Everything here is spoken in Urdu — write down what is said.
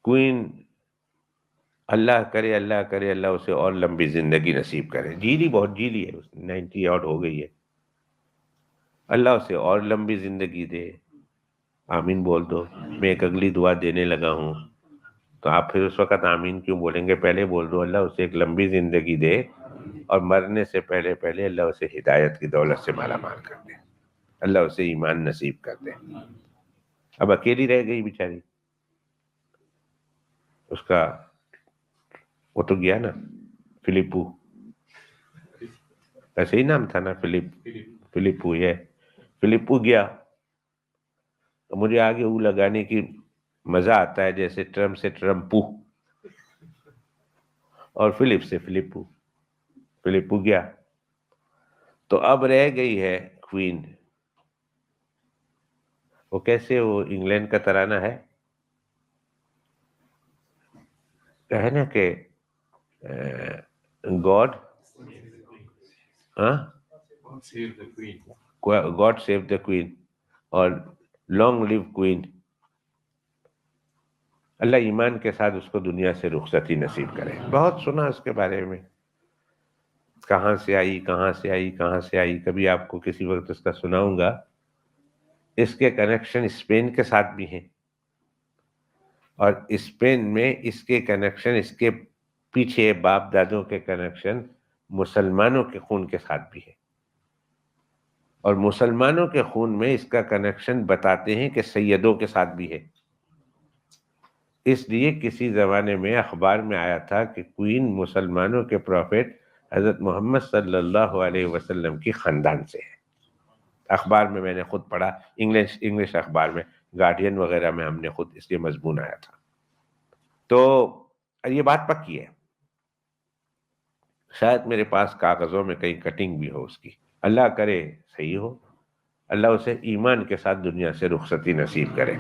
کوئین اللہ کرے اللہ اسے اور لمبی زندگی نصیب کرے. بہت جی لی ہے اس نے، 90 آؤٹ ہو گئی ہے. اللہ اسے اور لمبی زندگی دے. آمین بول دو. میں ایک اگلی دعا دینے لگا ہوں، تو آپ پھر اس وقت آمین کیوں بولیں گے؟ پہلے بول دو اللہ اسے ایک لمبی زندگی دے، اور مرنے سے پہلے اللہ اسے ہدایت کی دولت سے مالا مال کر دے، اللہ اسے ایمان نصیب کر دے. اب اکیلی رہ گئی بیچاری، اس کا وہ تو گیا نا، فلپو، ایسے ہی نام تھا نا، فلپو. یہ فلپو گیا تو مجھے آگے وہ لگانے کی مزہ آتا ہے، جیسے ٹرمپ سے ٹرمپو اور فلپ سے فلپو. فلپو گیا تو اب رہ گئی ہے کوئین. وہ کیسے، وہ انگلینڈ کا ترانہ ہے نا کہ God God save the queen اور لانگ لیو کوئین. اللہ ایمان کے ساتھ اس کو دنیا سے رخصتی نصیب کرے. بہت سنا اس کے بارے میں، کہاں سے آئی. کبھی آپ کو کسی وقت اس کا سناؤں گا. اس کے کنیکشن اسپین کے ساتھ بھی ہیں، اور اسپین میں اس کے کنیکشن، اس کے پیچھے باپ دادوں کے کنیکشن مسلمانوں کے خون کے ساتھ بھی ہے، اور مسلمانوں کے خون میں اس کا کنیکشن بتاتے ہیں کہ سیدوں کے ساتھ بھی ہے. اس لیے کسی زمانے میں اخبار میں آیا تھا کہ کوئین مسلمانوں کے پروفیٹ حضرت محمد صلی اللہ علیہ وسلم کی خاندان سے ہے. اخبار میں نے خود پڑھا، انگلش اخبار میں، گارڈین وغیرہ میں ہم نے خود اس لیے مضمون آیا تھا. تو یہ بات پکی ہے. شاید میرے پاس کاغذوں میں کہیں کٹنگ بھی ہو اس کی، اللہ کرے صحیح ہو. اللہ اسے ایمان کے ساتھ دنیا سے رخصتی نصیب کرے.